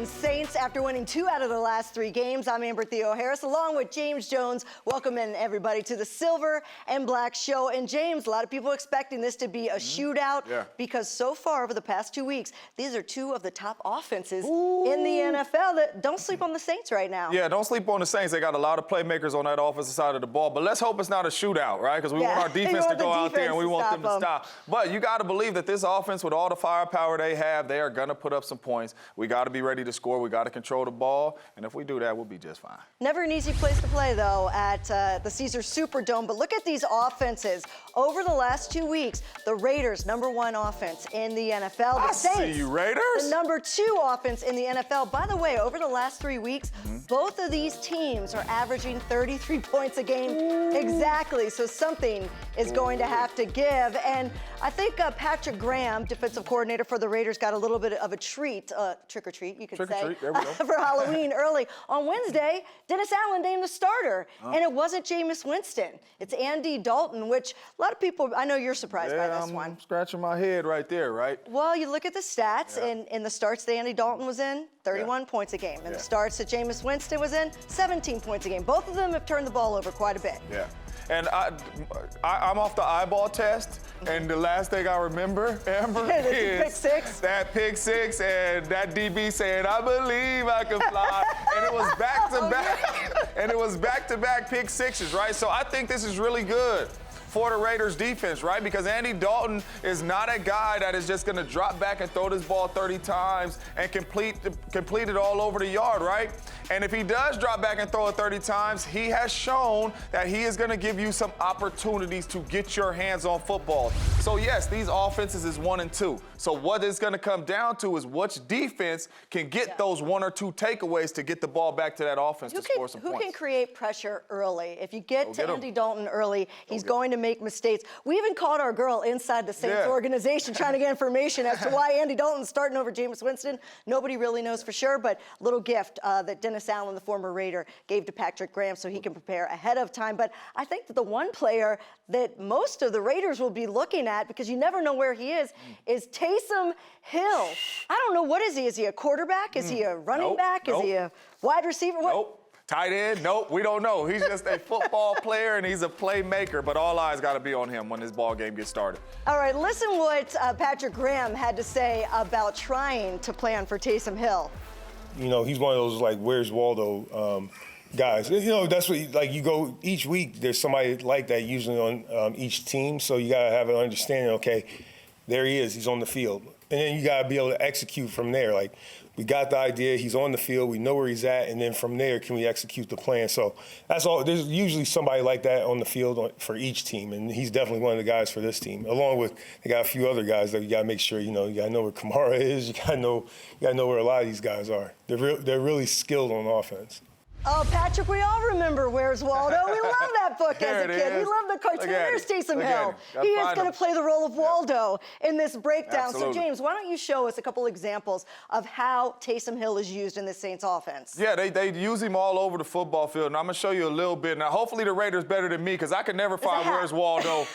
Orleans Saints after winning 2 out of their last 3 games. I'm Amber Theoharis, along with James Jones. Welcome in, everybody, to the Silver and Black Show. And James, a lot of people expecting this to be a shootout because so far over the past 2 weeks, these are 2 of the top offenses in the NFL. That don't sleep on the Saints right now. Yeah, don't sleep on the Saints. They got a lot of playmakers on that offensive side of the ball. But let's hope it's not a shootout, right? Because we want our defense to go out there and we want them to stop. But you got to believe that this offense, with all the firepower they have, they are going to put up some points. We got to be ready to score. We got to control the ball. And if we do that, we'll be just fine. Never an easy place to play, though, at the Caesars Superdome. But look at these offenses. Over the last 2 weeks, the Raiders, #1 offense in the NFL. The Saints, see you, Raiders. The #2 offense in the NFL. By the way, over the last 3 weeks, both of these teams are averaging 33 points a game exactly. So something is going to have to give. And I think Patrick Graham, defensive coordinator for the Raiders, got a little bit of a treat, trick or treat, you could say, there we go. for Halloween early. On Wednesday, Dennis Allen named the starter, and it wasn't Jameis Winston. It's Andy Dalton, which a lot of people, I know you're surprised by this one. I'm scratching my head right there, right? Well, you look at the stats, and in the starts that Andy Dalton was in, 31 points a game. And the starts that Jameis Winston was in, 17 points a game. Both of them have turned the ball over quite a bit. Yeah. And I'm off the eyeball test, and the last thing I remember, Amber, is pick six. That pick six and that DB saying, "I believe I can fly," and it was back to back, and it was back-to-back pick sixes, right? So I think this is really good for the Raiders defense, right? Because Andy Dalton is not a guy that is just going to drop back and throw this ball 30 times and complete it all over the yard, right? And if he does drop back and throw it 30 times, he has shown that he is going to give you some opportunities to get your hands on football. So yes, these offenses is 1 and 2. So what it's going to come down to is which defense can get those 1 or 2 takeaways to get the ball back to that offense to score some points. Who can create pressure early? If you get to Andy Dalton early, he's going to make mistakes. We even called our girl inside the Saints organization trying to get information as to why Andy Dalton's starting over Jameis Winston. Nobody really knows for sure, but little gift that Dennis Allen, the former Raider, gave to Patrick Graham so he can prepare ahead of time. But I think that the one player that most of the Raiders will be looking at, because you never know where he is Taysom Hill. I don't know, what is he? Is he a quarterback? Is he a running back? Is he a wide receiver? Nope. Tight end? Nope, we don't know. He's just a football player, and he's a playmaker, but all eyes got to be on him when this ball game gets started. All right, listen what Patrick Graham had to say about trying to plan for Taysom Hill. You know, he's one of those, like, where's Waldo guys. You know, that's what, like, you go each week, there's somebody like that usually on each team, so you got to have an understanding, okay, there he is, he's on the field. And then you got to be able to execute from there. Like, we got the idea, he's on the field, we know where he's at, and then from there, can we execute the plan? So that's all. There's usually somebody like that on the field for each team, and he's definitely one of the guys for this team. Along with, they got a few other guys that you got to make sure, you got to know where Kamara is, you got to know where a lot of these guys are. They're really skilled on offense. Oh, Patrick, we all remember Where's Waldo. We love that book as a kid. We love the cartoon. There's Taysom Hill. He is going to play the role of Waldo in this breakdown. Absolutely. So, James, why don't you show us a couple examples of how Taysom Hill is used in the Saints offense? Yeah, they use him all over the football field, and I'm going to show you a little bit. Now, hopefully the Raiders better than me, because I could never find Where's Waldo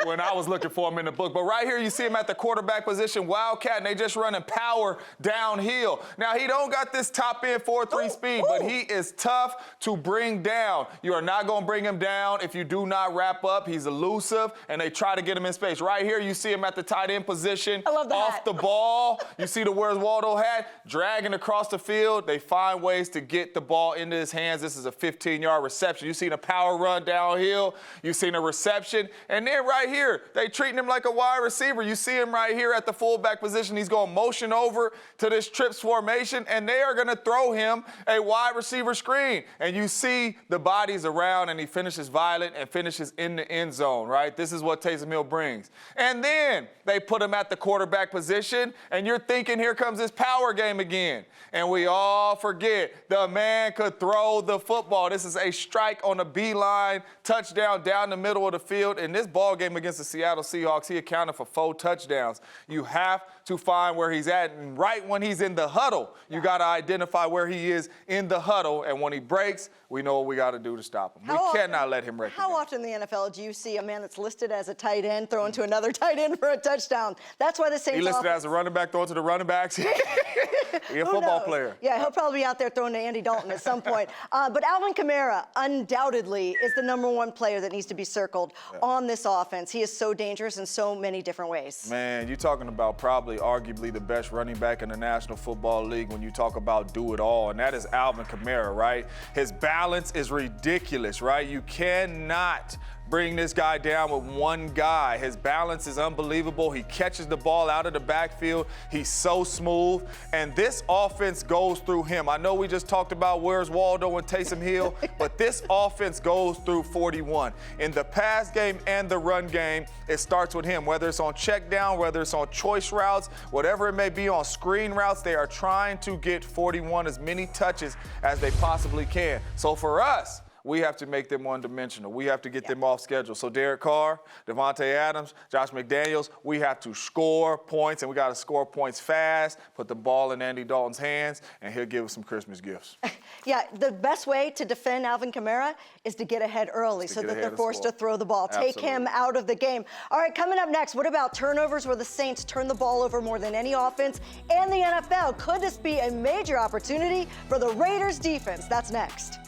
when I was looking for him in the book. But right here, you see him at the quarterback position, Wildcat, and they just running power downhill. Now, he don't got this top-end 4.3 speed, but he is tough to bring down. You are not going to bring him down if you do not wrap up. He's elusive, and they try to get him in space. Right here, you see him at the tight end position. I love the off hat. the ball. You see the Where's Waldo hat, dragging across the field. They find ways to get the ball into his hands. This is a 15-yard reception. You seen a power run downhill. You seen a reception. And then right here, they treating him like a wide receiver. You see him right here at the fullback position. He's going to motion over to this trips formation, and they are going to throw him a wide receiver screen. And you see the bodies around, and he finishes violent and finishes in the end zone, right? This is what Taysom Hill brings. And then they put him at the quarterback position, and you're thinking, here comes this power game again. And we all forget the man could throw the football. This is a strike on the beeline, touchdown down the middle of the field. In this ball game against the Seattle Seahawks, he accounted for 4 touchdowns. You have to find where he's at, and right when he's in the huddle, you got to identify where he is in the huddle, and when when he breaks, we know what we got to do to stop him. We cannot let him wreck the game. How often in the NFL do you see a man that's listed as a tight end throwing to another tight end for a touchdown? That's why the Saints. He listed as a running back throwing to the running backs. He's a football player. Yeah, he'll probably be out there throwing to Andy Dalton at some point. But Alvin Kamara undoubtedly is the #1 player that needs to be circled on this offense. He is so dangerous in so many different ways. Man, you're talking about probably arguably the best running back in the National Football League when you talk about do it all, and that is Alvin Kamara, right? His balance is ridiculous, right? You cannot bring this guy down with one guy. His balance is unbelievable. He catches the ball out of the backfield. He's so smooth. And this offense goes through him. I know we just talked about where's Waldo and Taysom Hill, but this offense goes through 41. In the pass game and the run game, it starts with him. Whether it's on check down, whether it's on choice routes, whatever it may be on screen routes, they are trying to get 41 as many touches as they possibly can. So for us, we have to make them one-dimensional. We have to get them off schedule. So Derek Carr, Devontae Adams, Josh McDaniels, we have to score points, and we got to score points fast, put the ball in Andy Dalton's hands, and he'll give us some Christmas gifts. Yeah, the best way to defend Alvin Kamara is to get ahead early so that they're forced to throw the ball. Take him out of the game. All right, coming up next, what about turnovers where the Saints turn the ball over more than any offense in the NFL? Could this be a major opportunity for the Raiders defense? That's next.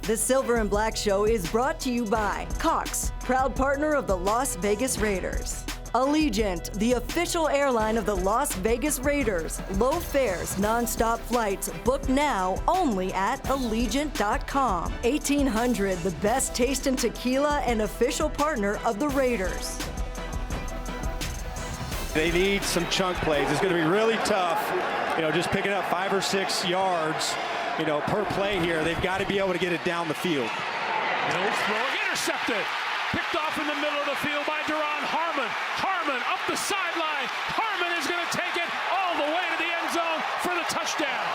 The Silver and Black Show is brought to you by Cox, proud partner of the Las Vegas Raiders. Allegiant, the official airline of the Las Vegas Raiders. Low fares, nonstop flights. Book now only at Allegiant.com. 1800, the best taste in tequila and official partner of the Raiders. They need some chunk plays. It's going to be really tough, just picking up 5 or 6 yards, per play here. They've got to be able to get it down the field. Mills throwing, intercepted. Picked off in the middle of the field by Duron Harmon. Harmon up the sideline. Harmon is going to take it all the way to the end zone for the touchdown.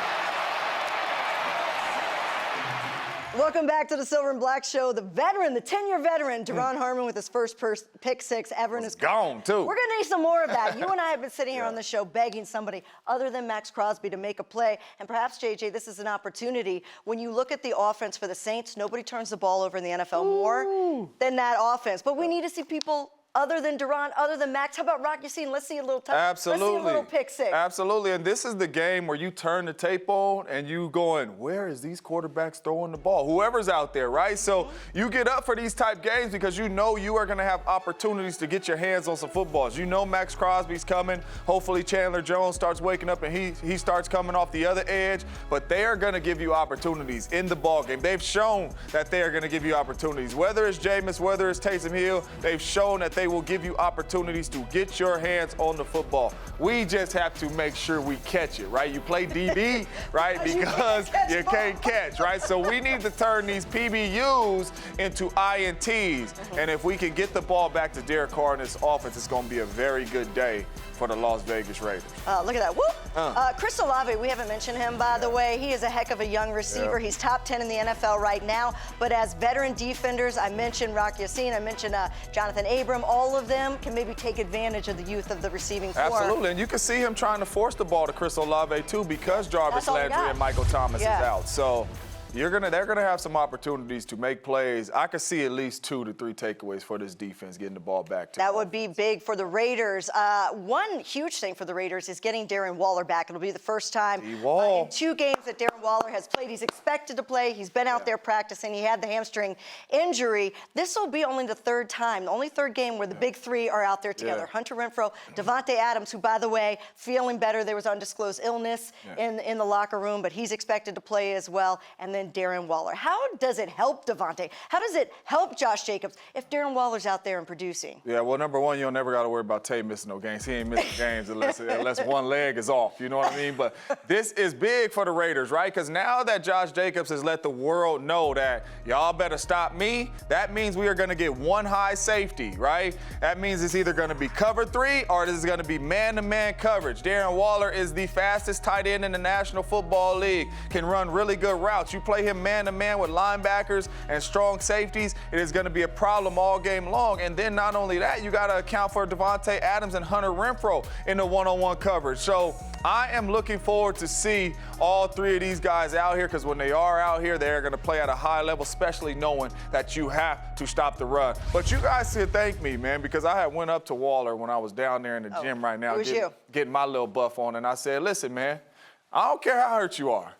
Welcome back to the Silver and Black Show. The veteran, the 10-year veteran, Duron Harmon with his first pick six ever in his career. Gone, too. We're going to need some more of that. You and I have been sitting here on the show begging somebody other than Max Crosby to make a play. And perhaps, JJ, this is an opportunity. When you look at the offense for the Saints, nobody turns the ball over in the NFL more than that offense. But we need to see people other than Duron, other than Max. How about Rock Yacine? Let's see a little touch. Absolutely. Let's see a little pick six. Absolutely. And this is the game where you turn the tape on and you going, where is these quarterbacks throwing the ball? Whoever's out there, right? So you get up for these type games because you know you are going to have opportunities to get your hands on some footballs. You know Max Crosby's coming. Hopefully Chandler Jones starts waking up and he starts coming off the other edge. But they are going to give you opportunities in the ball game. They've shown that they are going to give you opportunities. Whether it's Jameis, whether it's Taysom Hill, they've shown that they will give you opportunities to get your hands on the football. We just have to make sure we catch it, right? You play DB, right? Because you can't catch, right? So we need to turn these PBUs into INTs. And if we can get the ball back to Derek Carr in this offense, it's going to be a very good day for the Las Vegas Raiders. Look at that. Whoop. Chris Olave, we haven't mentioned him, by the way. He is a heck of a young receiver. He's top 10 in the NFL right now. But as veteran defenders, I mentioned Rock Yacine, I mentioned Jonathan Abram. All of them can maybe take advantage of the youth of the receiving corps. Absolutely. And you can see him trying to force the ball to Chris Olave, too, because Jarvis Landry and Michael Thomas is out. So they're gonna have some opportunities to make plays. I could see at least 2 to 3 takeaways for this defense getting the ball back to that would be big for the Raiders. One huge thing for the Raiders is getting Darren Waller back. It'll be the first time in 2 games that Darren Waller has played. He's expected to play. He's been out there practicing. He had the hamstring injury. This will be only the 3rd time, the only 3rd game where the big 3 are out there together. Hunter Renfrow, Devontae Adams, who, by the way, feeling better. There was undisclosed illness in the locker room, but he's expected to play as well. And then Darren Waller. How does it help Devontae? How does it help Josh Jacobs if Darren Waller's out there and producing? Yeah, well, number one, you don't never got to worry about Tay missing no games. He ain't missing games unless one leg is off. You know what I mean? But this is big for the Raiders, right? Because now that Josh Jacobs has let the world know that y'all better stop me, that means we are going to get one high safety, right? That means it's either going to be cover 3 or it is going to be man-to-man coverage. Darren Waller is the fastest tight end in the National Football League, can run really good routes. You play him man-to-man with linebackers and strong safeties, it is going to be a problem all game long. And then not only that, you got to account for Devontae Adams and Hunter Renfrow in the one-on-one coverage. So I am looking forward to see all three of these guys out here, because when they are out here, they're going to play at a high level, especially knowing that you have to stop the run. But you guys should thank me, man, because I had went up to Waller when I was down there in the gym right now getting my little buff on, and I said, listen, man, I don't care how hurt you are.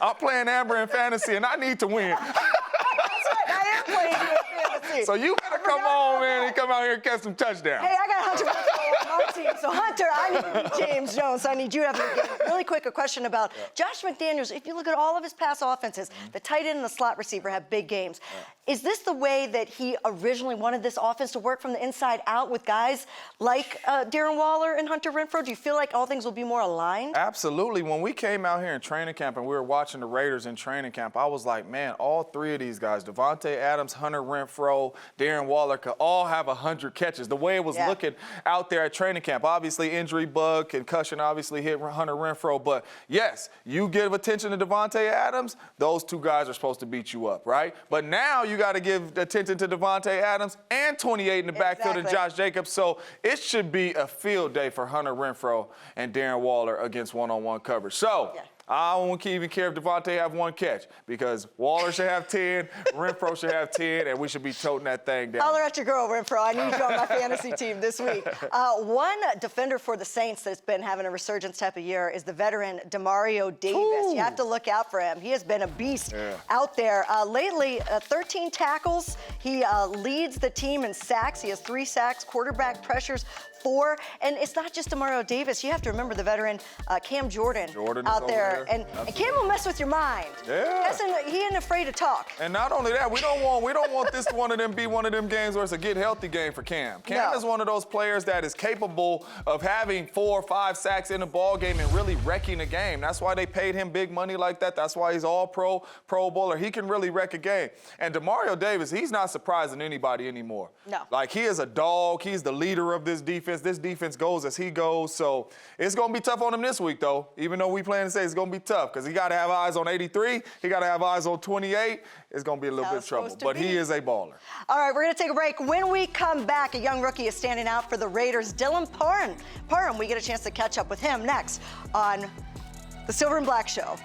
I'm playing Amber in fantasy, and I need to win. That's right, I am playing you in fantasy. So you better come on, man, and come out here and catch some touchdowns. Hey, I got Hunter on my team. So, Hunter, I need to be James Jones. So I need you to have a game. Really quick, a question about Josh McDaniels. If you look at all of his past offenses, the tight end and the slot receiver have big games. Is this the way that he originally wanted this offense to work from the inside out with guys like Darren Waller and Hunter Renfrow? Do you feel like all things will be more aligned? Absolutely. When we came out here in training camp and we were watching the Raiders in training camp, I was like, man, all three of these guys, Devontae Adams, Hunter Renfrow, Darren Waller, could all have 100 catches. The way it was looking out there at training camp, obviously injury bug, concussion obviously hit Hunter Renfrow, but yes, you give attention to Devontae Adams, those two guys are supposed to beat you up, right? But now you got to give attention to Devontae Adams and 28 in the backfield and Josh Jacobs, so it should be a field day for Hunter Renfrow and Darren Waller against one-on-one coverage. So I don't even care if Devontae have one catch, because Waller should have 10, Renfrow should have 10, and we should be toting that thing down. Holler at your girl, Renfrow. I need you on my fantasy team this week. One defender for the Saints that's been having a resurgence type of year is the veteran Demario Davis. Ooh. You have to look out for him. He has been a beast out there. Lately, 13 tackles. He leads the team in sacks. He has 3 sacks, quarterback pressures 4. And it's not just Demario Davis. You have to remember the veteran Cam Jordan out there. And Cam will mess with your mind. Yeah. He ain't afraid to talk. And not only that, we don't want this one of them be one of them games where it's a get healthy game for Cam. Cam is one of those players that is capable of having 4 or 5 sacks in a ball game and really wrecking a game. That's why they paid him big money like that. That's why he's all pro bowler. He can really wreck a game. And Demario Davis, he's not surprising anybody anymore. No. Like, he is a dog. He's the leader of this defense. This defense goes as he goes. So it's going to be tough on him this week, though. Even though we plan to say it's going to be tough, because he got to have eyes on 83. He got to have eyes on 28. It's going to be a little bit of trouble. But he is a baller. All right, we're going to take a break. When we come back, a young rookie is standing out for the Raiders, Dylan Parham. We get a chance to catch up with him next on the Silver and Black Show.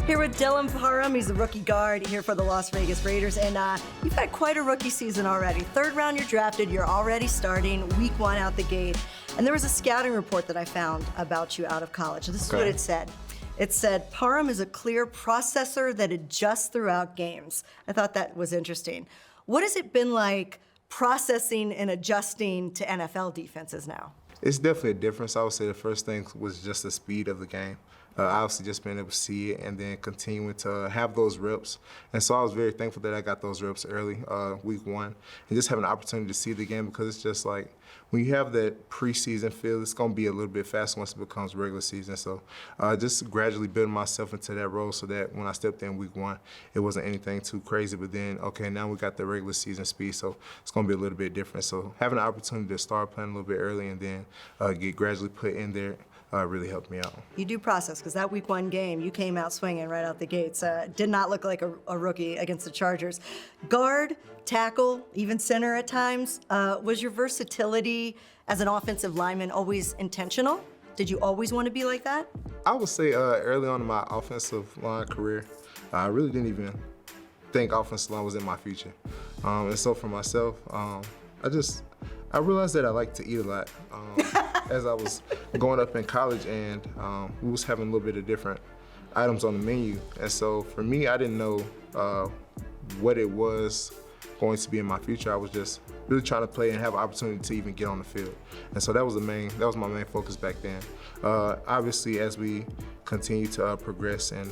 Here with Dylan Parham. He's the rookie guard here for the Las Vegas Raiders. And you've had quite a rookie season already. 3rd round, you're drafted. You're already starting week 1 out the gate. And there was a scouting report that I found about you out of college. This is what it said. It said, Parham is a clear processor that adjusts throughout games. I thought that was interesting. What has it been like processing and adjusting to NFL defenses now? It's definitely a difference. I would say the first thing was just the speed of the game. Obviously just being able to see it and then continuing to have those reps. And so I was very thankful that I got those reps early, week 1, and just having an opportunity to see the game, because it's just like when you have that preseason feel, it's going to be a little bit faster once it becomes regular season. So just gradually building myself into that role so that when I stepped in week 1, it wasn't anything too crazy. But then, okay, now we got the regular season speed, so it's going to be a little bit different. So having an opportunity to start playing a little bit early and then get gradually put in there really helped me out. You do process, because that week 1 game, you came out swinging right out the gates. Did not look like a rookie against the Chargers. Guard, tackle, even center at times. Was your versatility as an offensive lineman always intentional? Did you always want to be like that? I would say early on in my offensive line career, I really didn't even think offensive line was in my future. And so for myself, I realized that I like to eat a lot as I was going up in college, and we was having a little bit of different items on the menu. And so for me, I didn't know what it was going to be in my future. I was just really trying to play and have an opportunity to even get on the field. And so that was my main focus back then. Obviously, as we continue to progress and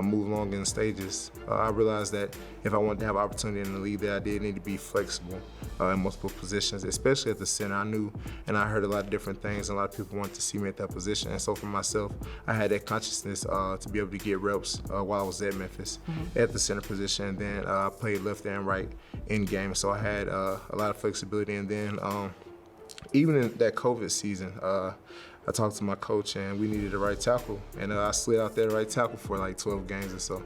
move along in stages, I realized that if I wanted to have an opportunity in the league, that I did need to be flexible in multiple positions, especially at the center. I knew and I heard a lot of different things, and a lot of people wanted to see me at that position. And so for myself, I had that consciousness to be able to get reps while I was at Memphis at the center position. And then I played left and right in game, so I had a lot of flexibility. And then even in that COVID season, I talked to my coach, and we needed a right tackle, and I slid out there right tackle for like 12 games or so.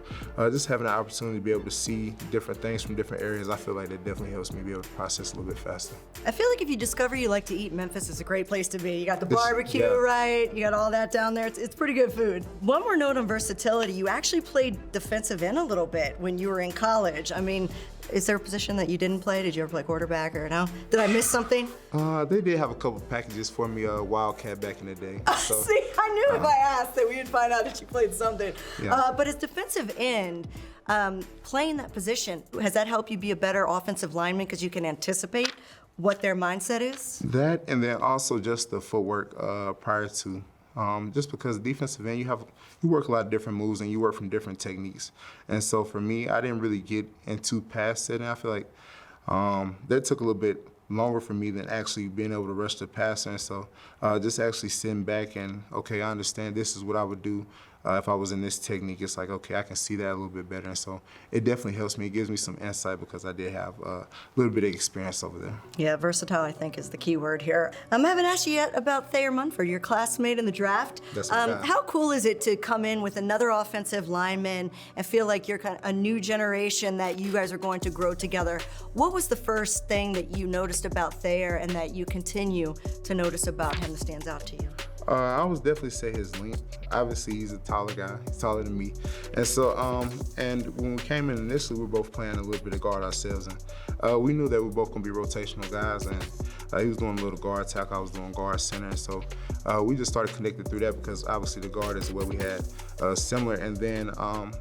Just having the opportunity to be able to see different things from different areas, I feel like that definitely helps me be able to process a little bit faster. I feel like if you discover you like to eat, Memphis is a great place to be. You got the barbecue, right? You got all that down there. It's pretty good food. One more note on versatility. You actually played defensive end a little bit when you were in college. I mean, is there a position that you didn't play? Did you ever play quarterback or no? Did I miss something? They did have a couple packages for me, Wildcat back in the day. So, See, I knew if I asked that we would find out that you played something. Yeah. But as defensive end, playing that position, has that helped you be a better offensive lineman because you can anticipate what their mindset is? That, and then also just the footwork prior to. Just because defensive end, you work a lot of different moves and you work from different techniques. And so for me, I didn't really get into pass setting. I feel like that took a little bit longer for me than actually being able to rush the passer. And so just actually sitting back and, okay, I understand this is what I would do. If I was in this technique, it's like, okay, I can see that a little bit better. And so it definitely helps me. It gives me some insight because I did have a little bit of experience over there. Yeah, versatile, I think, is the key word here. I haven't asked you yet about Thayer Munford, your classmate in the draft. That's my guy. How cool is it to come in with another offensive lineman and feel like you're kind of a new generation that you guys are going to grow together? What was the first thing that you noticed about Thayer and that you continue to notice about him that stands out to you? I would definitely say his length. Obviously, he's a taller guy. He's taller than me. And so, and when we came in initially, we were both playing a little bit of guard ourselves. And we knew that we were both going to be rotational guys. And he was doing a little guard tackle. I was doing guard center. And so we just started connecting through that because obviously the guard is where we had similar. And then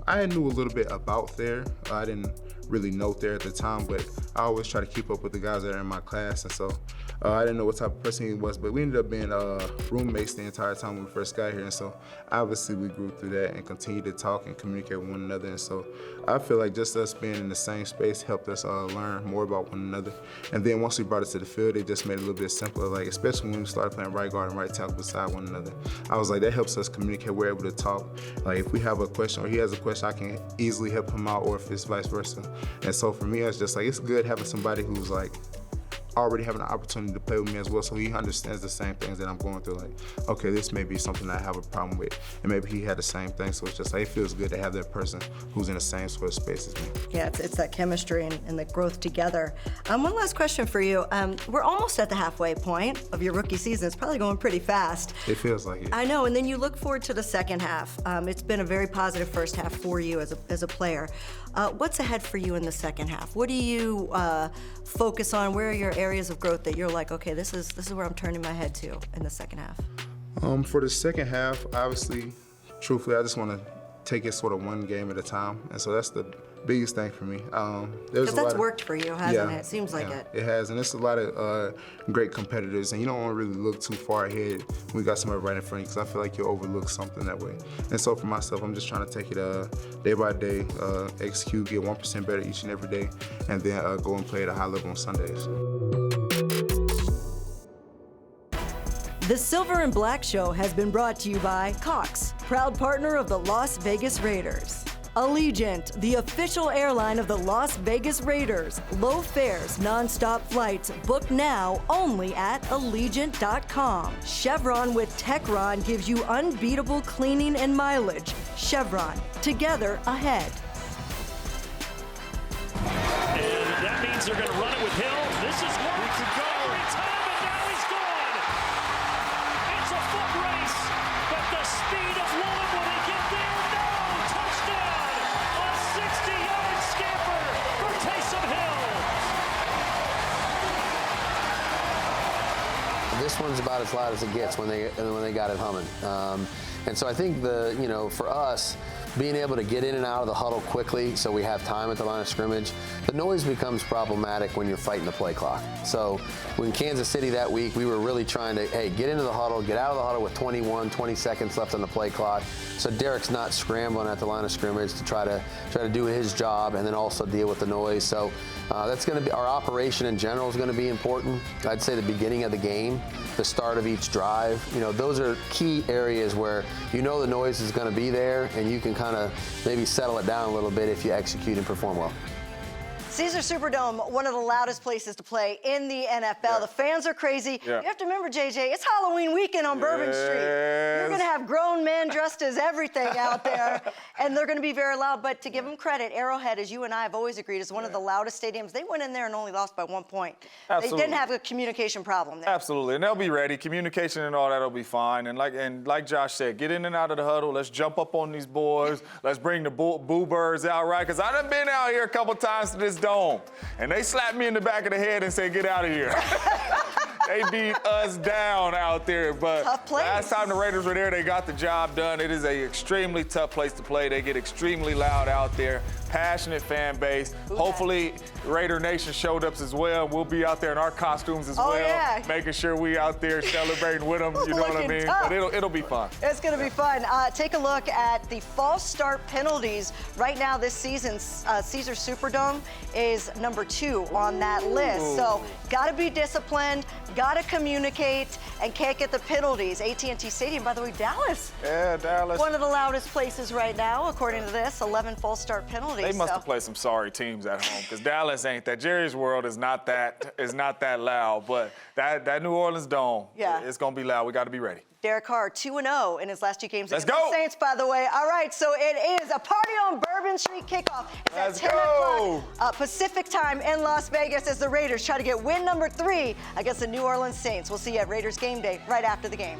I knew a little bit about Thayer. I didn't really know Thayer at the time, but I always try to keep up with the guys that are in my class. And so I didn't know what type of person he was, but we ended up being roommates the entire time when we first got here. And so obviously we grew through that and continued to talk and communicate with one another. And so I feel like just us being in the same space helped us learn more about one another. And then once we brought it to the field, it just made it a little bit simpler, like especially when we started playing right guard and right tackle beside one another. I was like, that helps us communicate. We're able to talk. Like if we have a question or he has a question, I can easily help him out, or if it's vice versa. And so for me, it's just like, it's good having somebody who's like already having an opportunity to play with me as well, so he understands the same things that I'm going through. Like, okay, this may be something that I have a problem with, and maybe he had the same thing. So it's just like, it feels good to have that person who's in the same sort of space as me. Yeah, it's that chemistry and the growth together. One last question for you. We're almost at the halfway point of your rookie season. It's probably going pretty fast. It feels like it. I know, and then you look forward to the second half. It's been a very positive first half for you as a player. What's ahead for you in the second half? What do you focus on? Where are your areas of growth that you're like, okay, this is where I'm turning my head to in the second half? For the second half, obviously, truthfully, I just want to take it sort of one game at a time, and so that's the biggest thing for me. Because that's worked for you, hasn't it? It seems like it. It has, and it's a lot of great competitors, and you don't want to really look too far ahead when you got somebody right in front of you, because I feel like you'll overlook something that way. And so for myself, I'm just trying to take it day by day, execute, get 1% better each and every day, and then go and play at a high level on Sundays. The Silver and Black Show has been brought to you by Cox, proud partner of the Las Vegas Raiders. Allegiant, the official airline of the Las Vegas Raiders. Low fares, non-stop flights. Book now only at Allegiant.com. Chevron with Techron gives you unbeatable cleaning and mileage. Chevron, together ahead. And that means they're going to run it with Hill. This is work to go. Every time, and now he's gone. It's a foot race, but the speed of Woolen, will he get there? No! Touchdown! A 60-yard scamper for Taysom Hill. This one's about as loud as it gets when they got it humming. And so I think for us, being able to get in and out of the huddle quickly so we have time at the line of scrimmage, the noise becomes problematic when you're fighting the play clock. So when Kansas City that week, we were really trying to, get into the huddle, get out of the huddle with 20 seconds left on the play clock. So Derek's not scrambling at the line of scrimmage to try to do his job and then also deal with the noise. So that's going to be, our operation in general is going to be important. I'd say the beginning of the game, the start of each drive, those are key areas where the noise is going to be there and you can kind of maybe settle it down a little bit if you execute and perform well. Caesar Superdome, one of the loudest places to play in the NFL. Yeah. The fans are crazy. Yeah. You have to remember, JJ, it's Halloween weekend on Bourbon Street. You're going to have grown men dressed as everything out there, and they're going to be very loud. But to give them credit, Arrowhead, as you and I have always agreed, is one of the loudest stadiums. They went in there and only lost by 1 point. Absolutely. They didn't have a communication problem there. Absolutely, and they'll be ready. Communication and all that'll be fine. And like Josh said, get in and out of the huddle. Let's jump up on these boys. Let's bring the boo birds out, right? Because I done been out here a couple times to this dome, and they slapped me in the back of the head and said, "Get out of here." They beat us down out there, but Tough place. last time the Raiders were there, they got the job done. It is an extremely tough place to play. They get extremely loud out there. Passionate fan base. Hopefully, Raider Nation showed up as well. We'll be out there in our costumes as well, yeah. making sure we out there celebrating with them. You know what I Looking mean? tough. But it'll be fun. It's going to be fun. Take a look at the false start penalties. Right now this season, Caesar Superdome is number 2 on that list. So got to be disciplined, got to communicate, and can't get the penalties. AT&T Stadium, by the way, Dallas. Yeah, Dallas. One of the loudest places right now, according to this, 11 false start penalties. They must have played some sorry teams at home, because Dallas ain't that. Jerry's World is not that loud, but that New Orleans Dome, it's gonna be loud. We got to be ready. Derek Carr, 2-0 in his last 2 games Let's against go. the Saints, by the way. All right, so it is a party on Bourbon Street kickoff. It's Let's at 10 go. o'clock Pacific time in Las Vegas as the Raiders try to get win number 3 against the New Orleans Saints. We'll see you at Raiders game day right after the game.